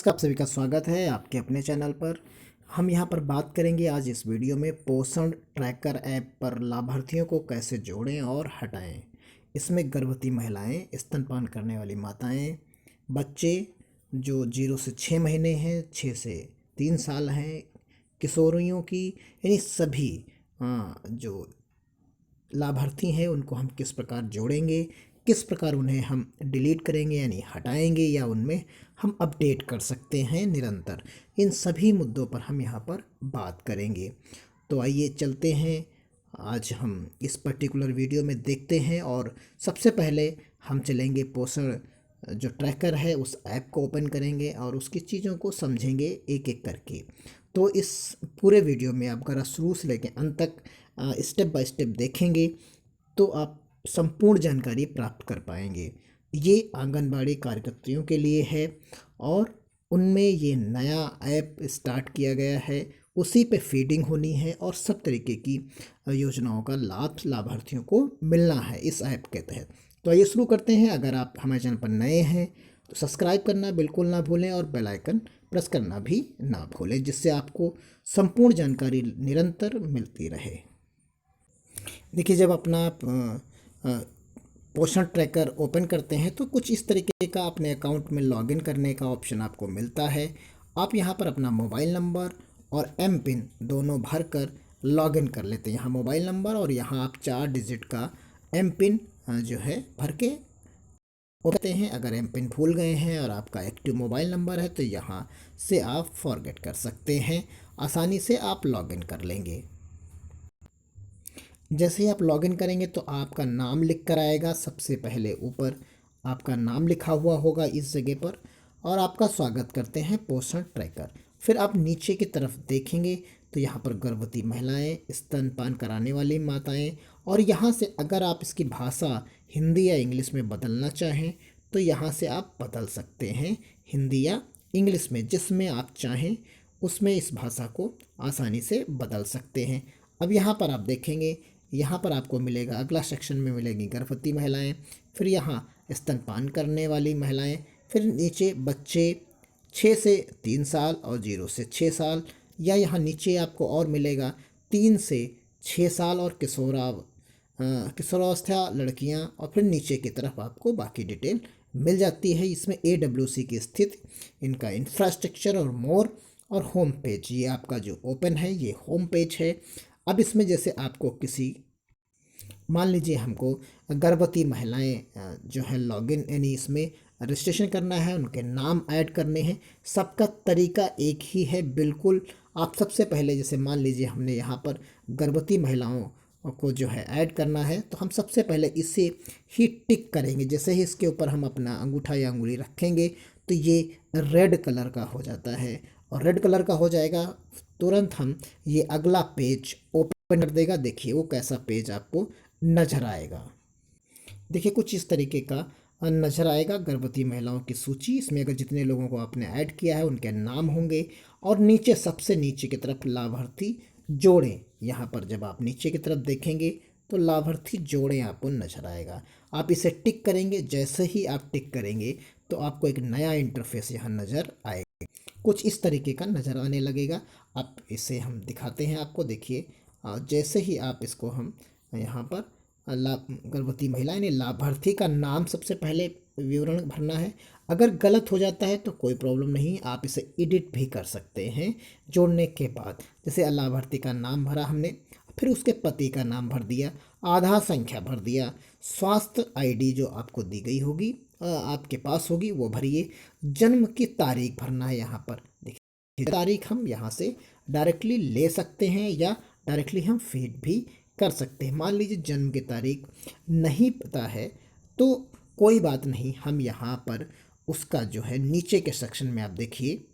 नमस्कार, आप सभी का स्वागत है आपके अपने चैनल पर। हम यहाँ पर बात करेंगे आज इस वीडियो में पोषण ट्रैकर ऐप पर लाभार्थियों को कैसे जोड़ें और हटाएं। इसमें गर्भवती महिलाएं, स्तनपान करने वाली माताएं, बच्चे जो 0 से 6 महीने हैं, 6 से 3 साल हैं, किशोरियों की, यानी सभी जो लाभार्थी हैं उनको हम किस प्रकार जोड़ेंगे, किस प्रकार उन्हें हम डिलीट करेंगे यानी हटाएंगे या उनमें हम अपडेट कर सकते हैं निरंतर। इन सभी मुद्दों पर हम यहाँ पर बात करेंगे। तो आइए चलते हैं, आज हम इस पर्टिकुलर वीडियो में देखते हैं। और सबसे पहले हम चलेंगे पोषण जो ट्रैकर है उस ऐप को ओपन करेंगे और उसकी चीज़ों को समझेंगे एक एक करके। तो इस पूरे वीडियो में आप अगर शुरू से लेकर अंत तक स्टेप बाय स्टेप देखेंगे तो आप संपूर्ण जानकारी प्राप्त कर पाएंगे। ये आंगनबाड़ी कार्यकर्तियों के लिए है और उनमें ये नया ऐप स्टार्ट किया गया है, उसी पे फीडिंग होनी है और सब तरीके की योजनाओं का लाभ लाभार्थियों को मिलना है इस ऐप के तहत। तो आइए शुरू करते हैं। अगर आप हमारे चैनल पर नए हैं तो सब्सक्राइब करना बिल्कुल ना भूलें और बेल आइकन प्रेस करना भी ना भूलें, जिससे आपको संपूर्ण जानकारी निरंतर मिलती रहे। देखिए, जब अपना पोषण ट्रैकर ओपन करते हैं तो कुछ इस तरीके का अपने अकाउंट में लॉगिन करने का ऑप्शन आपको मिलता है। आप यहाँ पर अपना मोबाइल नंबर और एम पिन दोनों भर कर लॉगिन कर लेते हैं। यहाँ मोबाइल नंबर और यहाँ आप 4 डिजिट का एम पिन जो है भर के होते हैं। अगर एम पिन भूल गए हैं और आपका एक्टिव मोबाइल नंबर है तो यहाँ से आप फॉरगेट कर सकते हैं, आसानी से आप लॉगिन कर लेंगे। जैसे ही आप लॉगिन करेंगे तो आपका नाम लिख कर आएगा। सबसे पहले ऊपर आपका नाम लिखा हुआ होगा इस जगह पर और आपका स्वागत करते हैं पोषण ट्रैकर। फिर आप नीचे की तरफ देखेंगे तो यहाँ पर गर्भवती महिलाएं, स्तनपान कराने वाली माताएं, और यहाँ से अगर आप इसकी भाषा हिंदी या इंग्लिश में बदलना चाहें तो यहाँ से आप बदल सकते हैं, हिंदी या इंग्लिश में, जिसमें आप चाहें उसमें इस भाषा को आसानी से बदल सकते हैं। अब यहाँ पर आप देखेंगे, यहाँ पर आपको मिलेगा, अगला सेक्शन में मिलेगी गर्भवती महिलाएं, फिर यहाँ स्तनपान करने वाली महिलाएं, फिर नीचे बच्चे 6 से 3 साल और 0 से 6 साल, या यहाँ नीचे आपको और मिलेगा 3 से 6 साल और किशोरावस्था लड़कियाँ, और फिर नीचे की तरफ आपको बाकी डिटेल मिल जाती है। इसमें AWC की स्थिति, इनका इंफ्रास्ट्रक्चर और मोर, और होम पेज, ये आपका जो ओपन है ये होम पेज है। अब इसमें जैसे आपको किसी, मान लीजिए हमको गर्भवती महिलाएं जो है लॉगिन यानी इसमें रजिस्ट्रेशन करना है, उनके नाम ऐड करने हैं। सबका तरीका एक ही है बिल्कुल। आप सबसे पहले जैसे मान लीजिए हमने यहाँ पर गर्भवती महिलाओं को जो है ऐड करना है तो हम सबसे पहले इसे ही टिक करेंगे। जैसे ही इसके ऊपर हम अपना अंगूठा या अंगुली रखेंगे तो ये रेड कलर का हो जाता है, और रेड कलर का हो जाएगा तुरंत हम ये अगला पेज ओपन कर देगा। देखिए वो कैसा पेज आपको नजर आएगा। देखिए कुछ इस तरीके का नजर आएगा, गर्भवती महिलाओं की सूची। इसमें अगर जितने लोगों को आपने ऐड किया है उनके नाम होंगे, और नीचे सबसे नीचे की तरफ लाभार्थी जोड़ें, यहाँ पर जब आप नीचे की तरफ देखेंगे तो लाभार्थी जोड़ें आपको नजर आएगा। आप इसे टिक करेंगे। जैसे ही आप टिक करेंगे तो आपको एक नया इंटरफेस यहाँ नज़र आएगा, कुछ इस तरीके का नज़र आने लगेगा। आप इसे हम दिखाते हैं आपको। देखिए जैसे ही आप इसको हम यहाँ पर गर्भवती महिला यानी लाभार्थी का नाम सबसे पहले विवरण भरना है। अगर गलत हो जाता है तो कोई प्रॉब्लम नहीं, आप इसे एडिट भी कर सकते हैं जोड़ने के बाद। जैसे लाभार्थी का नाम भरा हमने, फिर उसके पति का नाम भर दिया, आधार संख्या भर दिया, स्वास्थ्य ID जो आपको दी गई होगी आपके पास होगी वो भरिए, जन्म की तारीख भरना है। यहाँ पर देखिए तारीख हम यहाँ से डायरेक्टली ले सकते हैं या डायरेक्टली हम फीड भी कर सकते हैं। मान लीजिए जन्म की तारीख नहीं पता है तो कोई बात नहीं, हम यहाँ पर उसका जो है नीचे के सेक्शन में आप देखिए,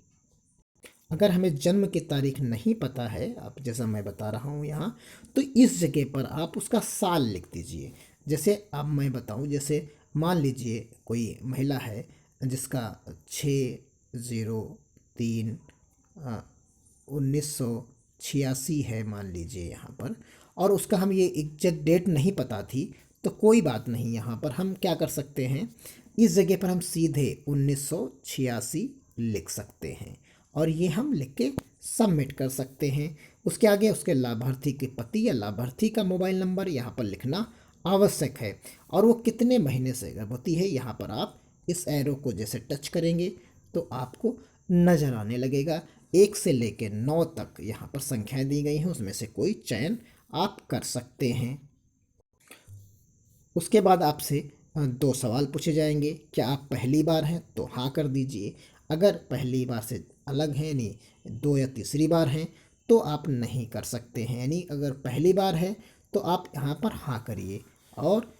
अगर हमें जन्म की तारीख नहीं पता है, आप जैसा मैं बता रहा हूँ यहाँ, तो इस जगह पर आप उसका साल लिख दीजिए। जैसे अब मैं बताऊँ, जैसे मान लीजिए कोई महिला है जिसका 6/03/1986 है मान लीजिए यहाँ पर, और उसका हम ये एग्जैक्ट डेट नहीं पता थी, तो कोई बात नहीं, यहाँ पर हम क्या कर सकते हैं, इस जगह पर हम सीधे 1986 लिख सकते हैं और ये हम लिख के सबमिट कर सकते हैं। उसके आगे उसके लाभार्थी के पति या लाभार्थी का मोबाइल नंबर यहाँ पर लिखना आवश्यक है और वो कितने महीने से गर्भवती है यहाँ पर आप इस एरो को जैसे टच करेंगे तो आपको नज़र आने लगेगा। 1 से लेकर 9 तक यहाँ पर संख्याएं दी गई हैं, उसमें से कोई चयन आप कर सकते हैं। उसके बाद आपसे 2 सवाल पूछे जाएंगे। क्या आप पहली बार हैं तो हाँ कर दीजिए, अगर पहली बार से अलग हैं यानी 2 या तीसरी बार हैं तो आप नहीं कर सकते हैं। यानी अगर पहली बार है तो आप यहाँ पर हाँ करिए और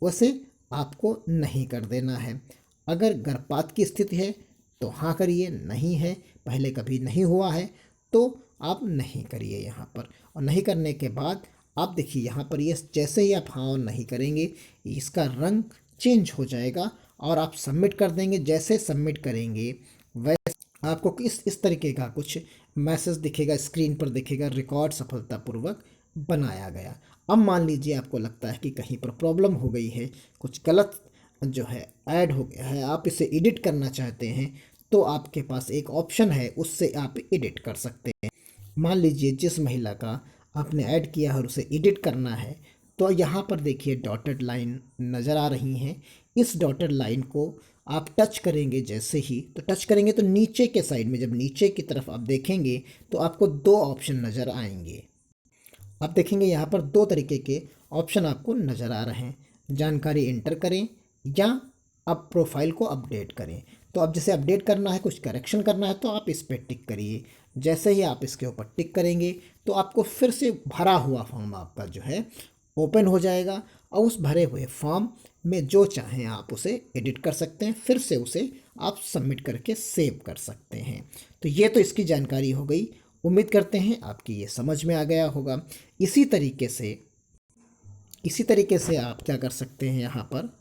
वैसे आपको नहीं कर देना है। अगर गर्भपात की स्थिति है तो हाँ करिए, नहीं है पहले कभी नहीं हुआ है तो आप नहीं करिए यहाँ पर। और नहीं करने के बाद आप देखिए यहाँ पर ये जैसे ही आप हाँ और नहीं करेंगे इसका रंग चेंज हो जाएगा और आप सबमिट कर देंगे। जैसे सबमिट करेंगे वैसे आपको इस तरीके का कुछ मैसेज दिखेगा, स्क्रीन पर दिखेगा, रिकॉर्ड सफलतापूर्वक बनाया गया। अब मान लीजिए आपको लगता है कि कहीं पर प्रॉब्लम हो गई है, कुछ गलत जो है ऐड हो गया है, आप इसे एडिट करना चाहते हैं तो आपके पास एक ऑप्शन है, उससे आप एडिट कर सकते हैं। मान लीजिए जिस महिला का आपने ऐड किया है और उसे एडिट करना है तो यहाँ पर देखिए डॉटेड लाइन नज़र आ रही हैं। इस डॉटेड लाइन को आप टच करेंगे, जैसे ही तो टच करेंगे तो नीचे के साइड में जब नीचे की तरफ आप देखेंगे तो आपको 2 ऑप्शन नज़र आएंगे। आप देखेंगे यहाँ पर 2 तरीके के ऑप्शन आपको नज़र आ रहे हैं, जानकारी इंटर करें या आप प्रोफाइल को अपडेट करें। तो अब जैसे अपडेट करना है, कुछ करेक्शन करना है तो आप इस पर टिक करिए। जैसे ही आप इसके ऊपर टिक करेंगे तो आपको फिर से भरा हुआ फॉर्म आपका जो है ओपन हो जाएगा और उस भरे हुए फॉर्म में जो चाहें आप उसे एडिट कर सकते हैं, फिर से उसे आप सबमिट करके सेव कर सकते हैं। तो ये तो इसकी जानकारी हो गई। उम्मीद करते हैं आपकी ये समझ में आ गया होगा। इसी तरीके से आप क्या कर सकते हैं, यहाँ पर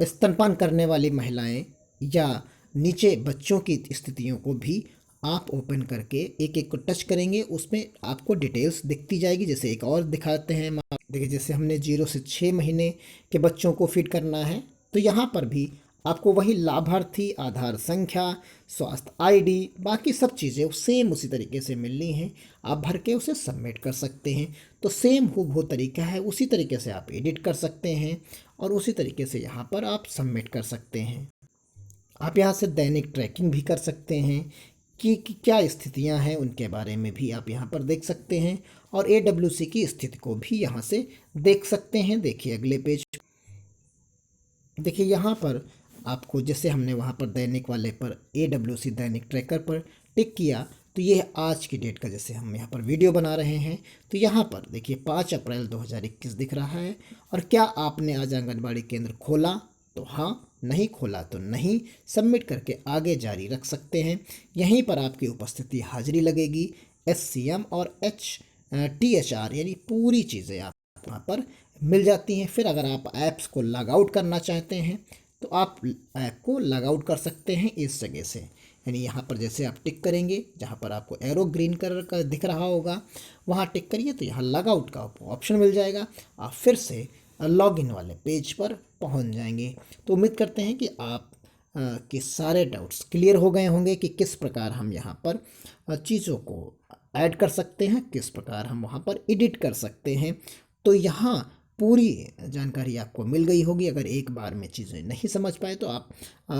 स्तनपान करने वाली महिलाएं या नीचे बच्चों की स्थितियों को भी आप ओपन करके एक एक को टच करेंगे, उसमें आपको डिटेल्स दिखती जाएगी। जैसे एक और दिखाते हैं, देखिए जैसे हमने 0 से 6 महीने के बच्चों को फीड करना है तो यहाँ पर भी आपको वही लाभार्थी, आधार संख्या, स्वास्थ्य आईडी, बाकी सब चीज़ें सेम उसी तरीके से मिलनी हैं। आप भर के उसे सबमिट कर सकते हैं। तो सेम हूबहू तरीका है, उसी तरीके से आप एडिट कर सकते हैं और उसी तरीके से यहाँ पर आप सबमिट कर सकते हैं। आप यहाँ से दैनिक ट्रैकिंग भी कर सकते हैं कि क्या स्थितियाँ हैं, उनके बारे में भी आप यहाँ पर देख सकते हैं और AWC की स्थिति को भी यहाँ से देख सकते हैं। देखिए अगले पेज, देखिए यहाँ पर आपको जैसे हमने वहाँ पर दैनिक वाले पर AWC दैनिक ट्रैकर पर टिक किया तो ये आज की डेट का जैसे हम यहाँ पर वीडियो बना रहे हैं तो यहाँ पर देखिए 5 अप्रैल 2021 दिख रहा है। और क्या आपने आज आंगनबाड़ी केंद्र खोला तो हाँ, नहीं खोला तो नहीं, सबमिट करके आगे जारी रख सकते हैं। यहीं पर आपकी उपस्थिति हाजिरी लगेगी, SCM और THR यानी पूरी चीज़ें आप वहाँ पर मिल जाती हैं। फिर अगर आप ऐप्स को लॉग आउट करना चाहते हैं तो आप ऐप को लॉग आउट कर सकते हैं इस जगह से। यानी यहाँ पर जैसे आप टिक करेंगे, जहाँ पर आपको एरो ग्रीन कलर का दिख रहा होगा वहाँ टिक करिए तो यहाँ लॉग आउट का ऑप्शन मिल जाएगा। आप फिर से लॉगिन वाले पेज पर पहुँच जाएंगे। तो उम्मीद करते हैं कि आप के सारे डाउट्स क्लियर हो गए होंगे कि किस प्रकार हम यहाँ पर चीज़ों को ऐड कर सकते हैं, किस प्रकार हम वहाँ पर एडिट कर सकते हैं। तो यहाँ पूरी जानकारी आपको मिल गई होगी। अगर एक बार में चीज़ें नहीं समझ पाए तो आप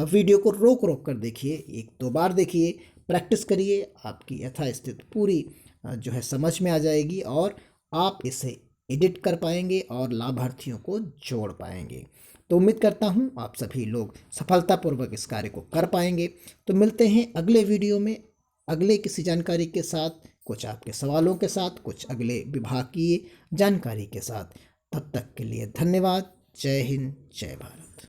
वीडियो को रोक कर देखिए, 1-2 बार देखिए, प्रैक्टिस करिए, आपकी यथास्थिति पूरी जो है समझ में आ जाएगी और आप इसे एडिट कर पाएंगे और लाभार्थियों को जोड़ पाएंगे। तो उम्मीद करता हूँ आप सभी लोग सफलतापूर्वक इस कार्य को कर पाएंगे। तो मिलते हैं अगले वीडियो में अगले किसी जानकारी के साथ, कुछ आपके सवालों के साथ, कुछ अगले विभागीय जानकारी के साथ। तब तक के लिए धन्यवाद। जय हिंद, जय भारत।